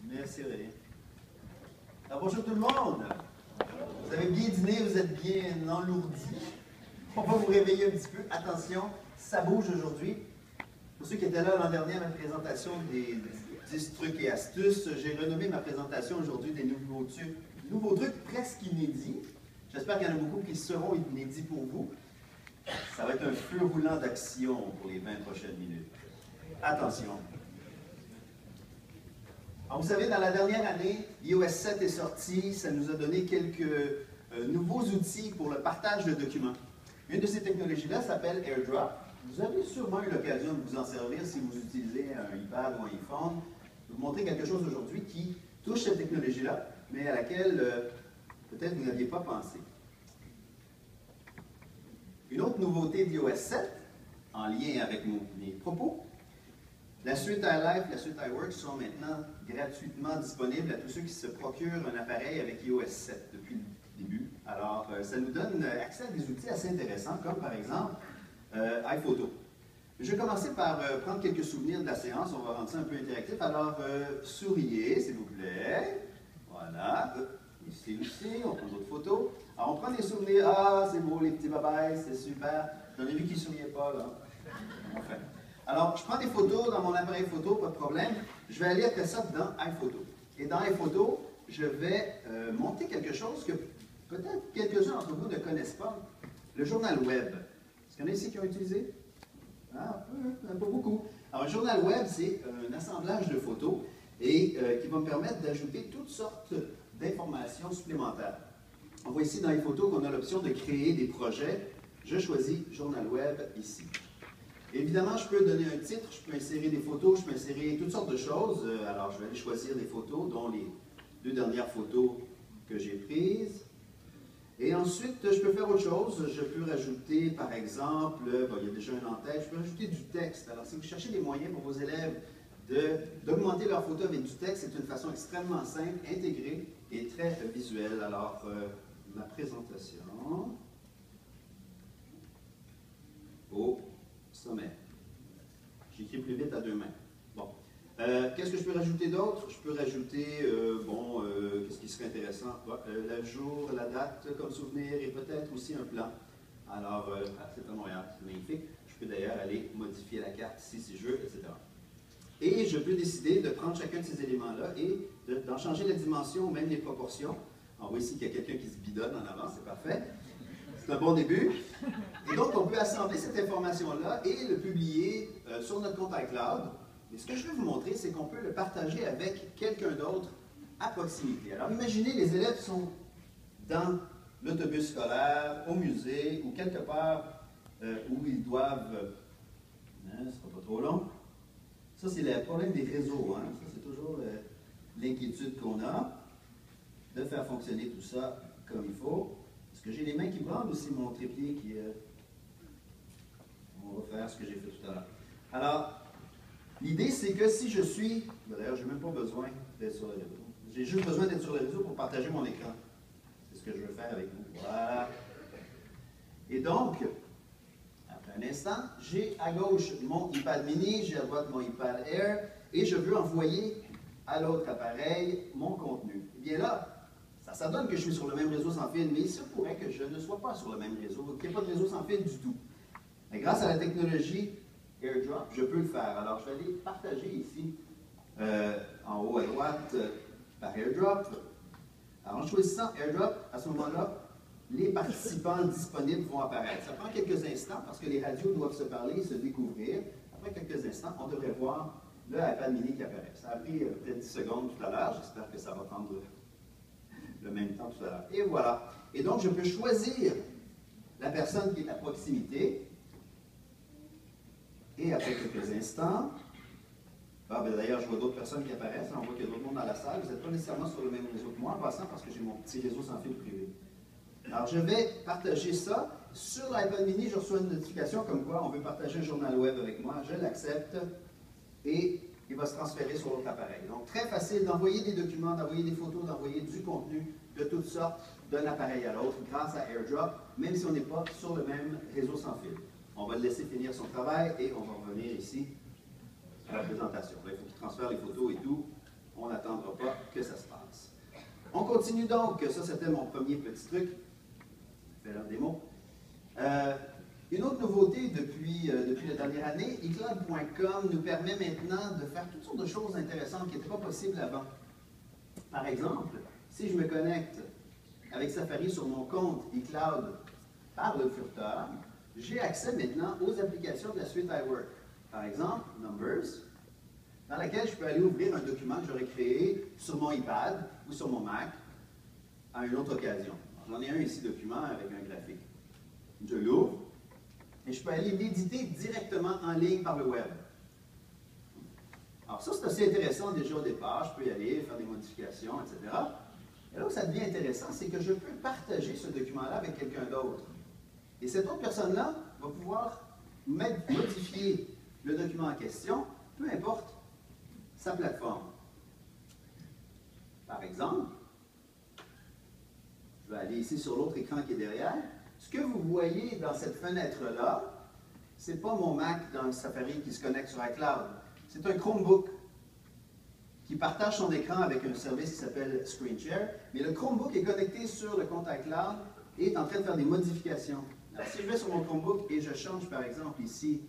Merci Aurélien. Alors bonjour tout le monde. Vous avez bien dîné, vous êtes bien enlourdi. On va vous réveiller un petit peu. Attention, ça bouge aujourd'hui. Pour ceux qui étaient là l'an dernier à ma présentation des 10 trucs et astuces, j'ai renommé ma présentation aujourd'hui des nouveaux trucs presque inédits. J'espère qu'il y en a beaucoup qui seront inédits pour vous. Ça va être un feu roulant d'action pour les 20 prochaines minutes. Attention. Alors, vous savez, dans la dernière année, iOS 7 est sorti. Ça nous a donné quelques nouveaux outils pour le partage de documents. Une de ces technologies-là s'appelle AirDrop. Vous avez sûrement eu l'occasion de vous en servir si vous utilisez un iPad ou un iPhone. Je vais vous montrer quelque chose aujourd'hui qui touche cette technologie-là, mais à laquelle peut-être vous n'aviez pas pensé. Une autre nouveauté d'iOS 7, en lien avec mes propos, la suite iLife et la suite iWork sont maintenant gratuitement disponibles à tous ceux qui se procurent un appareil avec iOS 7 depuis le début. Alors, ça nous donne accès à des outils assez intéressants, comme par exemple iPhoto. Je vais commencer par prendre quelques souvenirs de la séance. On va rendre ça un peu interactif. Alors, souriez, s'il vous plaît. Voilà. Ici aussi, on prend d'autres photos. Alors, on prend des souvenirs. Ah, c'est beau, les petits babayes, c'est super. J'en ai vu qui ne souriaient pas, là. Enfin. Alors, je prends des photos dans mon appareil photo, pas de problème. Je vais aller après ça dans iPhoto. Et dans iPhoto, je vais monter quelque chose que peut-être quelques-uns d'entre vous ne connaissent pas. Le journal web. Est-ce qu'il y en a ici qui ont utilisé? Ah, pas beaucoup. Alors, un journal web, c'est un assemblage de photos et qui va me permettre d'ajouter toutes sortes d'informations supplémentaires. On voit ici dans les photos qu'on a l'option de créer des projets. Je choisis Journal web ici. Évidemment, je peux donner un titre, je peux insérer des photos, je peux insérer toutes sortes de choses. Alors, je vais aller choisir des photos, dont les 2 dernières photos que j'ai prises. Et ensuite, je peux faire autre chose. Je peux rajouter, par exemple, il y a déjà un en-tête, je peux rajouter du texte. Alors, si vous cherchez des moyens pour vos élèves d'augmenter leurs photos avec du texte, c'est une façon extrêmement simple, intégrée et très visuelle. Alors, ma présentation au sommet. J'écris plus vite à 2 mains. Bon. Qu'est-ce que je peux rajouter d'autre? Je peux rajouter, qu'est-ce qui serait intéressant? Le jour, la date comme souvenir et peut-être aussi un plan. Alors, c'est à Montréal, c'est magnifique. Je peux d'ailleurs aller modifier la carte ici si je veux, etc. Et je peux décider de prendre chacun de ces éléments-là et d'en changer la dimension, même les proportions. On voit ici qu'il y a quelqu'un qui se bidonne en avant, c'est parfait. C'est un bon début. Et donc, on peut assembler cette information-là et le publier sur notre compte iCloud. Et ce que je vais vous montrer, c'est qu'on peut le partager avec quelqu'un d'autre à proximité. Alors, imaginez, les élèves sont dans l'autobus scolaire, au musée, ou quelque part où ils doivent... ce ne sera pas trop long. Ça, c'est le problème des réseaux. Hein? Ça, c'est toujours l'inquiétude qu'on a de faire fonctionner tout ça comme il faut. Parce que j'ai les mains qui branlent aussi, mon trépied qui... on va faire ce que j'ai fait tout à l'heure. Alors, l'idée, c'est que si je suis... D'ailleurs, je n'ai même pas besoin d'être sur le réseau. J'ai juste besoin d'être sur le réseau pour partager mon écran. C'est ce que je veux faire avec vous. Voilà. Et donc, après un instant, j'ai à gauche mon iPad mini, j'ai à droite mon iPad Air, et je veux envoyer à l'autre appareil mon contenu. Eh bien là, ça donne que je suis sur le même réseau sans fil, mais il se pourrait que je ne sois pas sur le même réseau, qu'il n'y ait pas de réseau sans fil du tout. Mais grâce à la technologie AirDrop, je peux le faire. Alors, je vais aller partager ici, en haut à droite, par AirDrop. Alors, en choisissant AirDrop, à ce moment-là, les participants disponibles vont apparaître. Ça prend quelques instants parce que les radios doivent se parler, se découvrir. Après quelques instants, on devrait voir le iPad mini qui apparaît. Ça a pris peut-être 10 secondes tout à l'heure. J'espère que ça va prendre le même temps tout à l'heure. Et voilà. Et donc, je peux choisir la personne qui est à proximité. Et après quelques instants, d'ailleurs, je vois d'autres personnes qui apparaissent. On voit qu'il y a d'autres monde dans la salle. Vous n'êtes pas nécessairement sur le même réseau que moi, en passant, parce que j'ai mon petit réseau sans fil privé. Alors, je vais partager ça. Sur l'iPad mini, je reçois une notification comme quoi on veut partager un journal web avec moi. Je l'accepte et il va se transférer sur l'autre appareil. Donc, très facile d'envoyer des documents, d'envoyer des photos, d'envoyer du contenu de toutes sortes d'un appareil à l'autre grâce à AirDrop, même si on n'est pas sur le même réseau sans fil. On va le laisser finir son travail et on va revenir ici à la présentation. Là, il faut qu'il transfère les photos et tout. On n'attendra pas. continue donc. Ça, c'était mon premier petit truc. Je fais la démo. Une autre nouveauté depuis la dernière année, iCloud.com nous permet maintenant de faire toutes sortes de choses intéressantes qui n'étaient pas possibles avant. Par exemple, si je me connecte avec Safari sur mon compte iCloud par le furteur, j'ai accès maintenant aux applications de la suite iWork. Par exemple, Numbers, dans laquelle je peux aller ouvrir un document que j'aurais créé sur mon iPad ou sur mon Mac à une autre occasion. J'en ai un ici, document, avec un graphique. Je l'ouvre et je peux aller l'éditer directement en ligne par le web. Alors ça, c'est assez intéressant déjà au départ. Je peux y aller, faire des modifications, etc. Et là où ça devient intéressant, c'est que je peux partager ce document-là avec quelqu'un d'autre. Et cette autre personne-là va pouvoir modifier le document en question, peu importe sa plateforme. Par exemple, je vais aller ici sur l'autre écran qui est derrière. Ce que vous voyez dans cette fenêtre-là, ce n'est pas mon Mac dans le Safari qui se connecte sur iCloud. C'est un Chromebook qui partage son écran avec un service qui s'appelle ScreenShare. Mais le Chromebook est connecté sur le compte iCloud et est en train de faire des modifications. Alors, si je vais sur mon Chromebook et je change, par exemple, ici,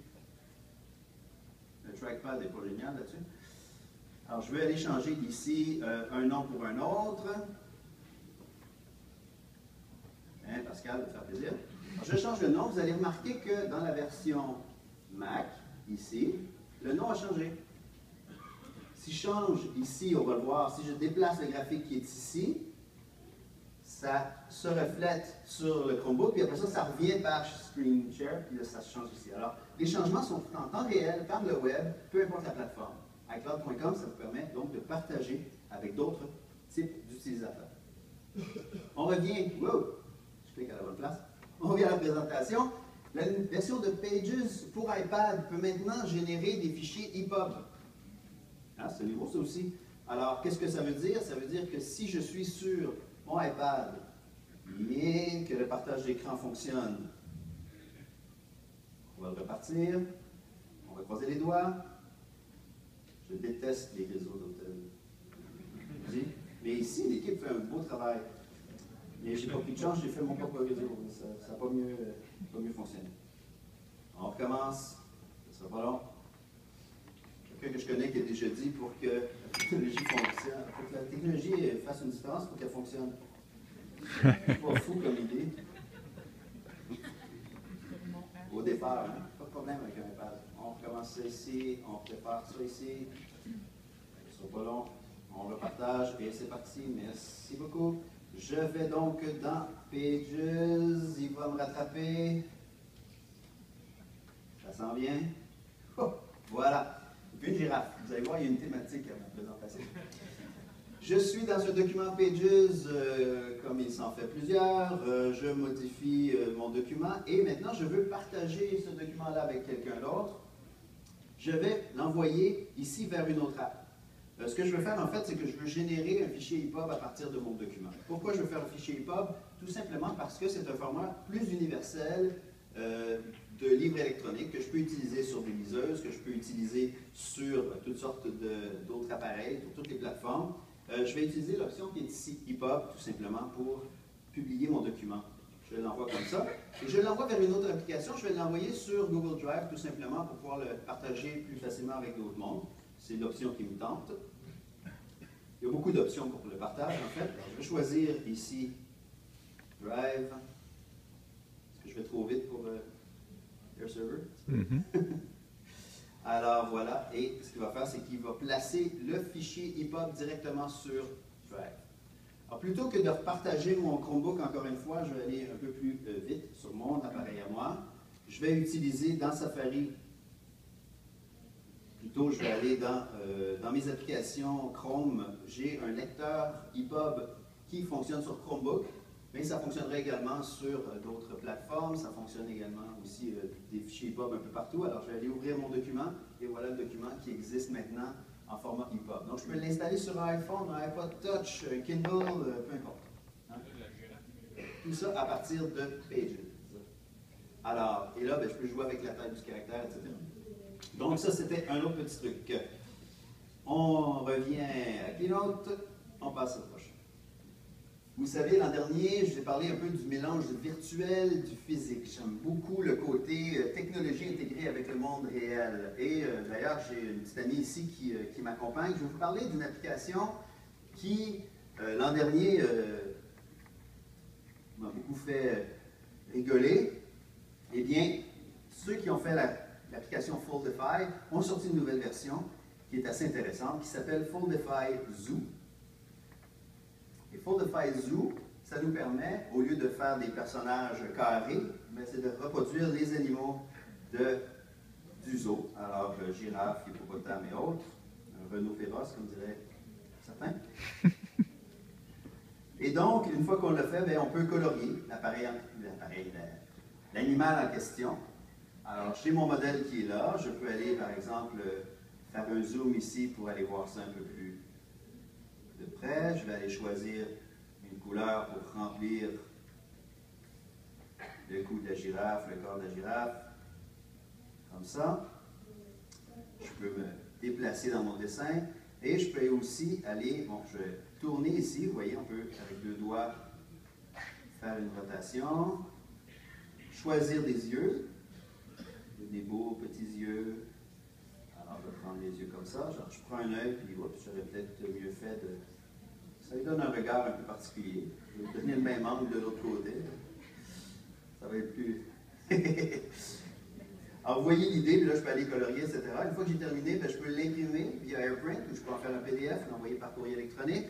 le trackpad n'est pas génial là-dessus. Alors, je vais aller changer ici un nom pour un autre. Hein, Pascal, va te faire plaisir. Alors, je change le nom. Vous allez remarquer que dans la version Mac, ici, le nom a changé. Si je change ici, on va le voir, si je déplace le graphique qui est ici, ça se reflète sur le Chromebook, puis après ça, ça revient par ScreenShare, puis là, ça se change ici. Alors, les changements sont en temps réel, par le web, peu importe la plateforme. iCloud.com, ça vous permet donc de partager avec d'autres types d'utilisateurs. On revient, wow, je clique à la bonne place, on revient à la présentation. La version de Pages pour iPad peut maintenant générer des fichiers EPUB. Ah, c'est nouveau ça aussi. Alors, qu'est-ce que ça veut dire? Ça veut dire que si je suis sur mon iPad et que le partage d'écran fonctionne, on va le repartir, on va croiser les doigts. Je déteste les réseaux d'hôtels. Mais ici, l'équipe fait un beau travail. Mais j'ai pas pris de chance, j'ai fait mon propre réseau. Ça n'a pas mieux fonctionné. On recommence, ça sera pas long. Quelqu'un que je connais qui a déjà dit pour que la technologie fonctionne, pour que la technologie fasse une différence, il faut qu'elle fonctionne. C'est pas fou comme idée. Au départ, hein, pas de problème avec un iPad. On recommence ça ici, on prépare ça ici. Ce sera pas long. On le partage et c'est parti. Merci beaucoup. Je vais donc dans Pages. Il va me rattraper. Ça s'en vient. Oh, voilà. Une girafe. Vous allez voir, il y a une thématique à ma présentation. Je suis dans un document Pages, comme il s'en fait plusieurs. Je modifie mon document et maintenant je veux partager ce document-là avec quelqu'un d'autre. Je vais l'envoyer ici vers une autre app. Ce que je veux faire en fait, c'est que je veux générer un fichier EPUB à partir de mon document. Pourquoi je veux faire un fichier EPUB? Tout simplement parce que c'est un format plus universel de livres électroniques que je peux utiliser sur des liseuses, que je peux utiliser sur toutes sortes d'autres appareils, sur toutes les plateformes. Je vais utiliser l'option qui est ici, EPUB, tout simplement pour publier mon document. Je l'envoie comme ça. Et je l'envoie vers une autre application. Je vais l'envoyer sur Google Drive, tout simplement, pour pouvoir le partager plus facilement avec d'autres mondes. C'est l'option qui me tente. Il y a beaucoup d'options pour le partage, en fait. Alors, je vais choisir ici Drive. Est-ce que je vais trop vite pour Air Server? Alors voilà, et ce qu'il va faire, c'est qu'il va placer le fichier EPUB directement sur Drive. Alors plutôt que de repartager mon Chromebook, encore une fois, je vais aller un peu plus vite sur mon appareil à moi. Je vais utiliser dans Safari, plutôt je vais aller dans mes applications Chrome, j'ai un lecteur EPUB qui fonctionne sur Chromebook. Mais ça fonctionnerait également sur d'autres plateformes, ça fonctionne également aussi des fichiers EPUB un peu partout. Alors je vais aller ouvrir mon document et voilà le document qui existe maintenant en format EPUB. Donc je peux l'installer sur un iPhone, un iPod Touch, un Kindle, peu importe. Hein? Tout ça à partir de Pages. Alors, et là, je peux jouer avec la taille du caractère, etc. Donc ça, c'était un autre petit truc. On revient à Keynote, on passe au prochain. Vous savez, l'an dernier, je vous ai parlé un peu du mélange du virtuel, du physique. J'aime beaucoup le côté technologie intégrée avec le monde réel. Et d'ailleurs, j'ai une petite amie ici qui m'accompagne. Je vais vous parler d'une application qui, l'an dernier, m'a beaucoup fait rigoler. Eh bien, ceux qui ont fait l'application Foldify ont sorti une nouvelle version qui est assez intéressante, qui s'appelle Foldify Zoo. Et Foldify Zoo, ça nous permet, au lieu de faire des personnages carrés, c'est de reproduire les animaux du zoo. Alors, girafe, hippopotame et autres, un Renault féroce, comme diraient certains. Et donc, une fois qu'on l'a fait, bien, on peut colorier l'animal en question. Alors, j'ai mon modèle qui est là. Je peux aller, par exemple, faire un zoom ici pour aller voir ça un peu plus de près. Je vais aller choisir une couleur pour remplir le cou de la girafe, le corps de la girafe, comme ça. Je peux me déplacer dans mon dessin et je peux aussi aller, bon, je vais tourner ici, vous voyez, on peut avec deux doigts faire une rotation, choisir des yeux, des beaux petits yeux. Alors, je vais prendre les yeux comme ça, genre, je prends un œil, puis oups, j'aurais peut-être mieux fait de... Ça lui donne un regard un peu particulier. Je vais donner le même angle de l'autre côté. Ça va être plus... Alors, vous voyez l'idée, puis là, je peux aller colorier, etc. Une fois que j'ai terminé, bien, je peux l'imprimer via AirPrint, ou je peux en faire un PDF, l'envoyer par courrier électronique.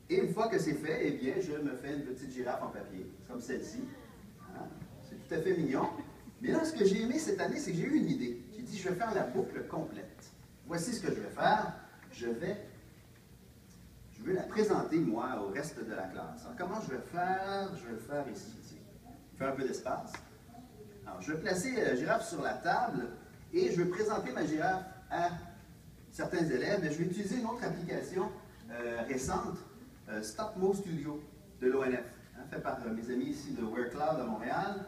Et une fois que c'est fait, eh bien, je me fais une petite girafe en papier, comme celle-ci. Hein? C'est tout à fait mignon. Mais là, ce que j'ai aimé cette année, c'est que j'ai eu une idée. J'ai dit, je vais faire la boucle complète. Voici ce que je vais faire. Je veux la présenter, moi, au reste de la classe. Alors, comment je vais faire? Je vais le faire ici. Je vais faire un peu d'espace. Alors, je vais placer la girafe sur la table et je vais présenter ma girafe à certains élèves. Et je vais utiliser une autre application récente, StopMo Studio de l'ONF, fait par mes amis ici de WearCloud à Montréal.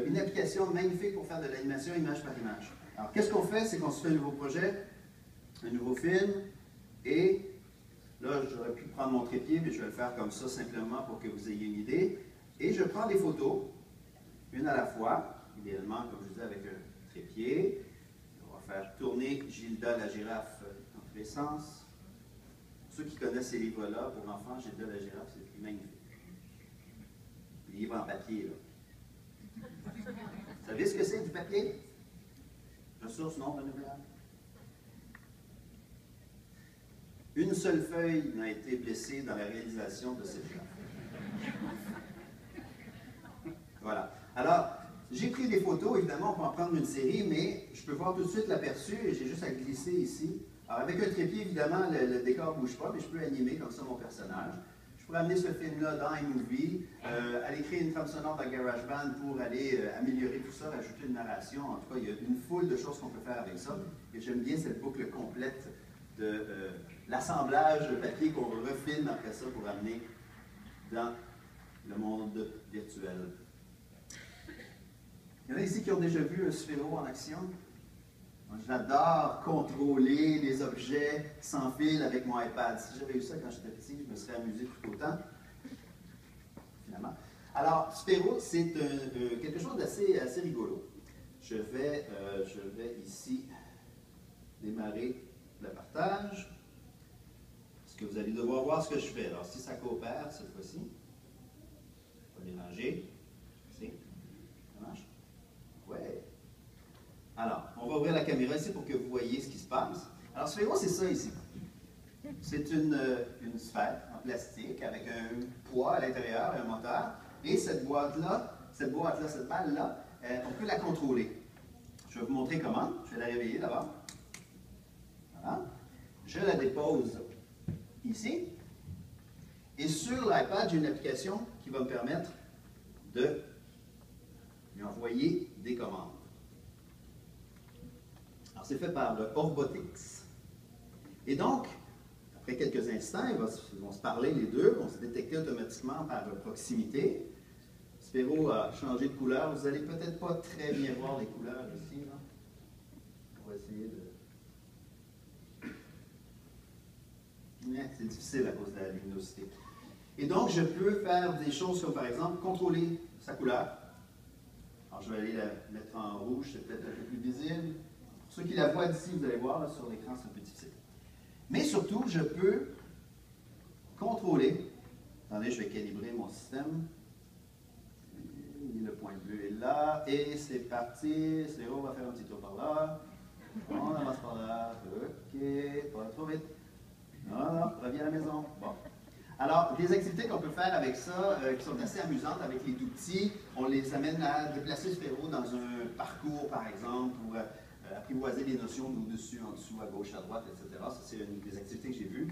Une application magnifique pour faire de l'animation image par image. Alors, qu'est-ce qu'on fait? C'est qu'on se fait un nouveau projet, un nouveau film, et là, j'aurais pu prendre mon trépied, mais je vais le faire comme ça simplement pour que vous ayez une idée. Et je prends des photos, une à la fois, idéalement, comme je disais, avec un trépied. On va faire tourner Gilda la girafe dans tous les sens. Ceux qui connaissent ces livres-là, pour enfants, Gilda la girafe, c'est magnifique. Les livres en papier, là. Vous savez ce que c'est du papier? Ressources non renouvelables. Une seule feuille n'a été blessée dans la réalisation de cette girafe. Voilà. Alors, j'ai pris des photos, évidemment, on peut en prendre une série, mais je peux voir tout de suite l'aperçu et j'ai juste à glisser ici. Alors, avec un trépied, évidemment, le décor ne bouge pas, mais je peux animer comme ça mon personnage. Je pourrais amener ce film-là dans iMovie, aller créer une trame sonore dans GarageBand pour aller améliorer tout ça, rajouter une narration. En tout cas, il y a une foule de choses qu'on peut faire avec ça. Et j'aime bien cette boucle complète de l'assemblage de papier qu'on refilme après ça pour amener dans le monde virtuel. Il y en a ici qui ont déjà vu un sphéro en action. J'adore contrôler les objets sans fil avec mon iPad. Si j'avais eu ça quand j'étais petit, je me serais amusé tout autant. Finalement. Alors, sphéro, c'est quelque chose d'assez rigolo. Je vais ici démarrer le partage. Parce que vous allez devoir voir ce que je fais. Alors, si ça coopère cette fois-ci, je vais mélanger. Ici. Ça marche? Ouais. Alors, on va ouvrir la caméra ici pour que vous voyez ce qui se passe. Alors, sphéro, c'est ça ici. C'est une sphère en plastique avec un poids à l'intérieur, un moteur. Et cette boîte-là, cette balle-là, on peut la contrôler. Je vais vous montrer comment. Je vais la réveiller d'abord. Voilà. Je la dépose ici. Et sur l'iPad, j'ai une application qui va me permettre de lui envoyer des commandes. Alors, c'est fait par le Orbotix. Et donc, après quelques instants, ils vont se parler les deux, vont se détecter automatiquement par proximité. Sphéro a changé de couleur. Vous n'allez peut-être pas très bien voir les couleurs ici. Là. On va essayer de... C'est difficile à cause de la luminosité. Et donc, je peux faire des choses comme, par exemple, contrôler sa couleur. Alors, je vais aller la mettre en rouge, c'est peut-être un peu plus visible. Pour ceux qui la voient d'ici, vous allez voir, là, sur l'écran, c'est un peu difficile. Mais surtout, je peux contrôler. Attendez, je vais calibrer mon système. Et le point bleu est là. Et c'est parti. On va faire un petit tour par là. On avance par là. OK. Pas trop vite. Non, reviens à la maison. Bon. Alors, des activités qu'on peut faire avec ça, qui sont assez amusantes avec les tout petits, on les amène à déplacer le sphéro dans un parcours, par exemple, pour apprivoiser les notions d'au-dessus, en dessous, à gauche, à droite, etc. Ça, c'est une des activités que j'ai vues.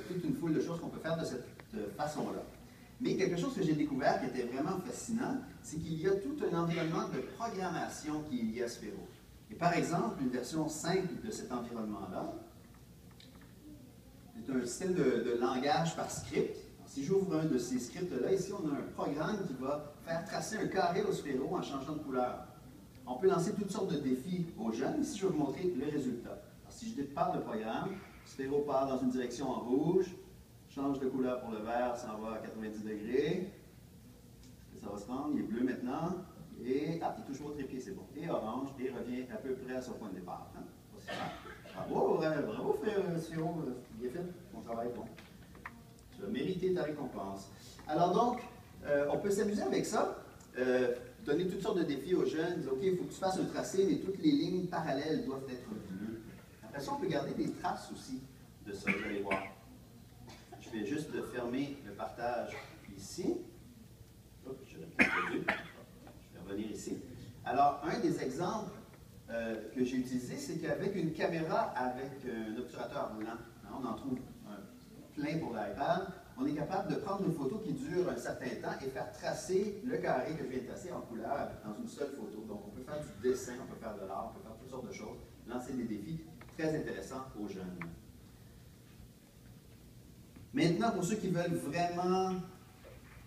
Toute une foule de choses qu'on peut faire de cette façon-là. Mais quelque chose que j'ai découvert qui était vraiment fascinant, c'est qu'il y a tout un environnement de programmation qui est lié à Sphero. Et par exemple, une version simple de cet environnement-là, c'est un système de langage par script. Alors, si j'ouvre un de ces scripts-là, ici, on a un programme qui va faire tracer un carré au Sphero en changeant de couleur. On peut lancer toutes sortes de défis aux jeunes. Ici, je vais vous montrer le résultat. Alors, si je parle de programme, Sphero part dans une direction en rouge, change de couleur pour le vert, ça en va à 90 degrés. Ça va se rendre, il est bleu maintenant. Et, il touche au trépied, c'est bon. Et orange, et revient à peu près à son point de départ. Hein? Bravo, bravo, Sphero, bien fait, ton travail bon. Tu as mérité ta récompense. Alors donc, on peut s'amuser avec ça, donner toutes sortes de défis aux jeunes, dire, OK, il faut que tu fasses un tracé, mais toutes les lignes parallèles doivent être bleues. Après ça, on peut garder des traces aussi de ça, vous allez voir. Je vais juste fermer le partage ici. Oups, je vais revenir ici. Alors, un des exemples que j'ai utilisé, c'est qu'avec une caméra avec un obturateur roulant, hein, on en trouve plein pour l'iPad, on est capable de prendre une photo qui dure un certain temps et faire tracer le carré que je viens de tracer en couleur dans une seule photo. Donc, on peut faire du dessin, on peut faire de l'art, on peut faire toutes sortes de choses, lancer des défis très intéressants aux jeunes. Maintenant, pour ceux qui veulent vraiment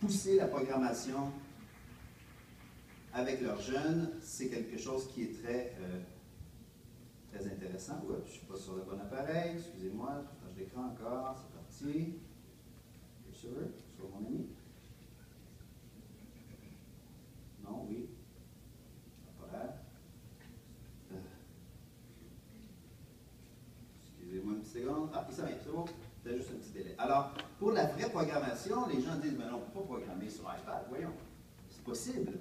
pousser la programmation avec leurs jeunes, c'est quelque chose qui est très intéressant. Oups, je ne suis pas sur le bon appareil, excusez-moi, partage d'écran encore, c'est parti. Sur mon ami. Non, oui. Appareil. Excusez-moi une petite seconde. Ah, ça vient, c'est bon. C'est juste un petit délai. Alors, pour la vraie programmation, les gens disent, mais non, on ne peut pas programmer sur iPad. Voyons, c'est possible.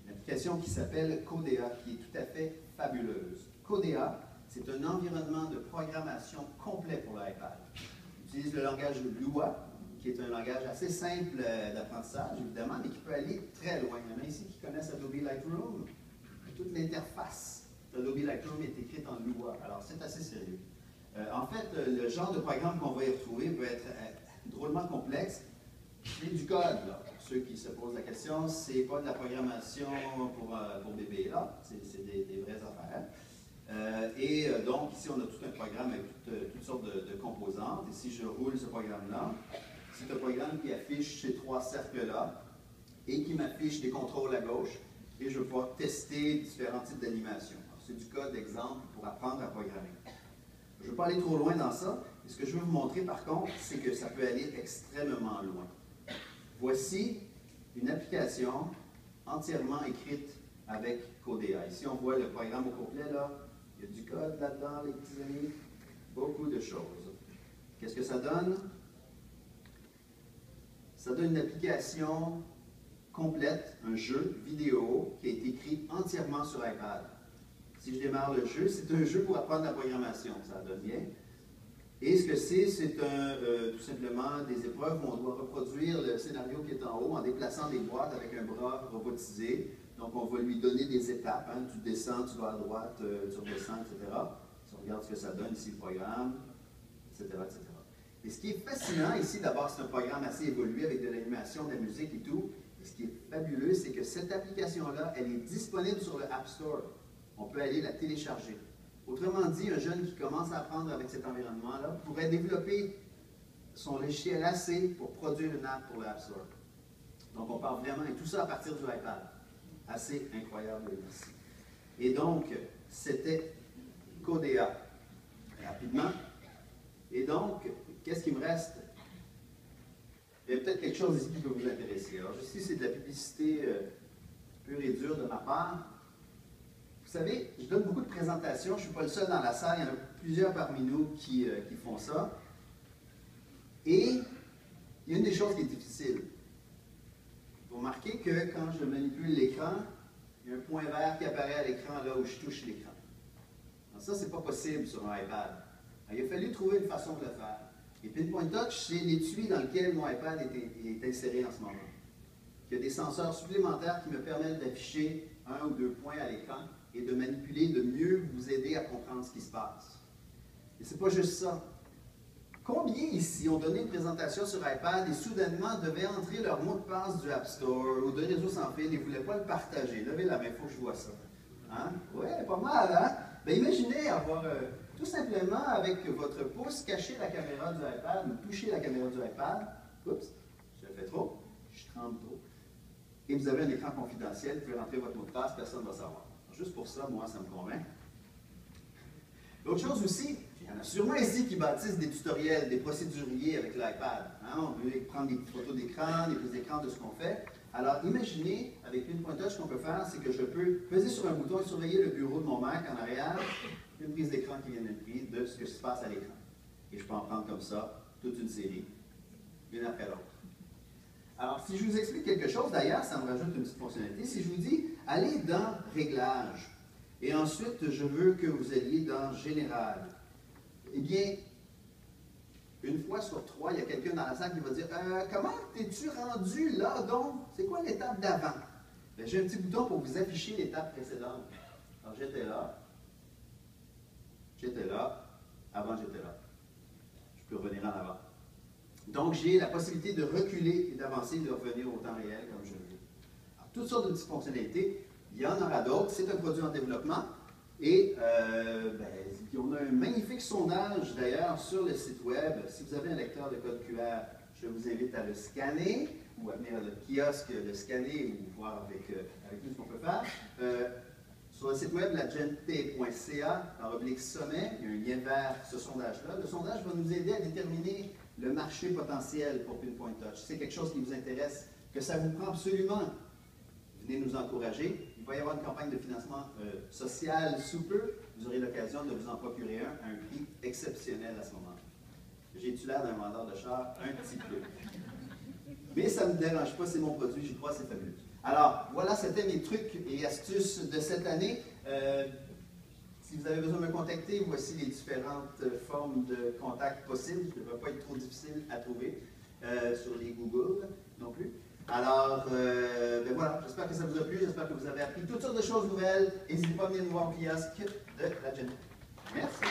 Une application qui s'appelle Codea, qui est tout à fait fabuleuse. Codea, c'est un environnement de programmation complet pour l'iPad. On utilise le langage Lua, qui est un langage assez simple d'apprentissage, évidemment, mais qui peut aller très loin. Il y en a ici qui connaissent Adobe Lightroom. Toute l'interface d'Adobe Lightroom est écrite en Lua, alors c'est assez sérieux. En fait, le genre de programme qu'on va y retrouver peut être drôlement complexe. C'est du code, là. Pour ceux qui se posent la question, c'est pas de la programmation pour bébé, là. C'est des vraies affaires. Donc, ici, on a tout un programme avec toutes sortes de composantes. Et si je roule ce programme-là, c'est un programme qui affiche ces trois cercles-là et qui m'affiche des contrôles à gauche. Et je vais pouvoir tester différents types d'animations. C'est du code d'exemple pour apprendre à programmer. Je ne veux pas aller trop loin dans ça. Et ce que je veux vous montrer, par contre, c'est que ça peut aller extrêmement loin. Voici une application entièrement écrite avec Codea. Ici, on voit le programme au complet, là. Il y a du code là-dedans, les petits amis. Beaucoup de choses. Qu'est-ce que ça donne? Ça donne une application complète, un jeu vidéo qui a été écrit entièrement sur iPad. Si je démarre le jeu, c'est un jeu pour apprendre la programmation, ça donne bien. Et ce que c'est tout simplement des épreuves où on doit reproduire le scénario qui est en haut en déplaçant des boîtes avec un bras robotisé. Donc on va lui donner des étapes. Hein. Tu descends, tu vas à droite, tu redescends, etc. Si on regarde ce que ça donne ici, le programme, etc., etc. Et ce qui est fascinant ici, d'abord, c'est un programme assez évolué avec de l'animation, de la musique et tout. Et ce qui est fabuleux, c'est que cette application-là, elle est disponible sur le App Store. On peut aller la télécharger. Autrement dit, un jeune qui commence à apprendre avec cet environnement-là pourrait développer son logiciel assez pour produire une app pour le App Store. Donc, on parle vraiment, et tout ça à partir du iPad. Assez incroyable ici. Et donc, c'était Codea. Rapidement. Et donc, qu'est-ce qui me reste? il y a peut-être quelque chose ici qui peut vous intéresser. Alors, ici, c'est de la publicité pure et dure de ma part. Vous savez, je donne beaucoup de présentations. Je ne suis pas le seul dans la salle. Il y en a plusieurs parmi nous qui font ça. Et il y a une des choses qui est difficile. Vous remarquez que quand je manipule l'écran, il y a un point vert qui apparaît à l'écran là où je touche l'écran. Ça, ce n'est pas possible sur un iPad. Alors, il a fallu trouver une façon de le faire. Et Pinpoint Touch, c'est l'étui dans lequel mon iPad est inséré en ce moment. Il y a des senseurs supplémentaires qui me permettent d'afficher un ou deux points à l'écran et de manipuler, de mieux vous aider à comprendre ce qui se passe. Et ce n'est pas juste ça. Combien ici ont donné une présentation sur iPad et soudainement devaient entrer leur mot de passe du App Store ou de Réseau sans fil et ne voulaient pas le partager? Levez la main, il faut que je vois ça. Hein? Oui, pas mal, hein? Bien, imaginez avoir tout simplement avec votre pouce caché la caméra du iPad ou toucher la caméra du iPad. Oups, je le fais trop, je tremble trop. Et vous avez un écran confidentiel, vous pouvez rentrer votre mot de passe, personne ne va savoir. Alors, juste pour ça, moi, ça me convainc. L'autre chose aussi, il y en a sûrement ici qui bâtissent des tutoriels, des procéduriers avec l'iPad. Hein? On veut prendre des photos d'écran, des prises d'écran de ce qu'on fait. Alors, imaginez, avec Pinpoint Touch, ce qu'on peut faire, c'est que je peux peser sur un bouton et surveiller le bureau de mon Mac en arrière, une prise d'écran qui vient d'être prise de ce qui se passe à l'écran. Et je peux en prendre comme ça, toute une série, une après l'autre. Alors, si je vous explique quelque chose, d'ailleurs, ça me rajoute une petite fonctionnalité. Si je vous dis, allez dans Réglages, et ensuite, je veux que vous alliez dans Général, eh bien, une fois sur trois, il y a quelqu'un dans la salle qui va dire comment t'es-tu rendu là, donc? C'est quoi l'étape d'avant? J'ai un petit bouton pour vous afficher l'étape précédente. Alors, j'étais là, avant j'étais là. Je peux revenir en avant. Donc, j'ai la possibilité de reculer et d'avancer, de revenir au temps réel comme je veux. Alors, toutes sortes de petites fonctionnalités. Il y en aura d'autres. C'est un produit en développement. Et on a un magnifique sondage d'ailleurs sur le site web. Si vous avez un lecteur de code QR, je vous invite à le scanner ou à venir à notre kiosque le scanner ou voir avec nous ce qu'on peut faire. Sur le site web, lagente.ca, /sommet, il y a un lien vers ce sondage-là. Le sondage va nous aider à déterminer le marché potentiel pour Pinpoint Touch. Si c'est quelque chose qui vous intéresse, que ça vous prend absolument, venez nous encourager. Il va y avoir une campagne de financement social sous peu. Vous aurez l'occasion de vous en procurer un à un prix exceptionnel à ce moment-là. J'ai-tu l'air d'un vendeur de char? Un petit peu. Mais ça ne me dérange pas, c'est mon produit, j'y crois, c'est fabuleux. Alors, voilà, c'était mes trucs et astuces de cette année. Si vous avez besoin de me contacter, voici les différentes formes de contact possibles. Ça ne devrait pas être trop difficile à trouver sur les Google non plus. Alors, voilà, j'espère que ça vous a plu, j'espère que vous avez appris toutes sortes de choses nouvelles. N'hésitez pas à venir nous voir au kiosque de la Gen. Merci.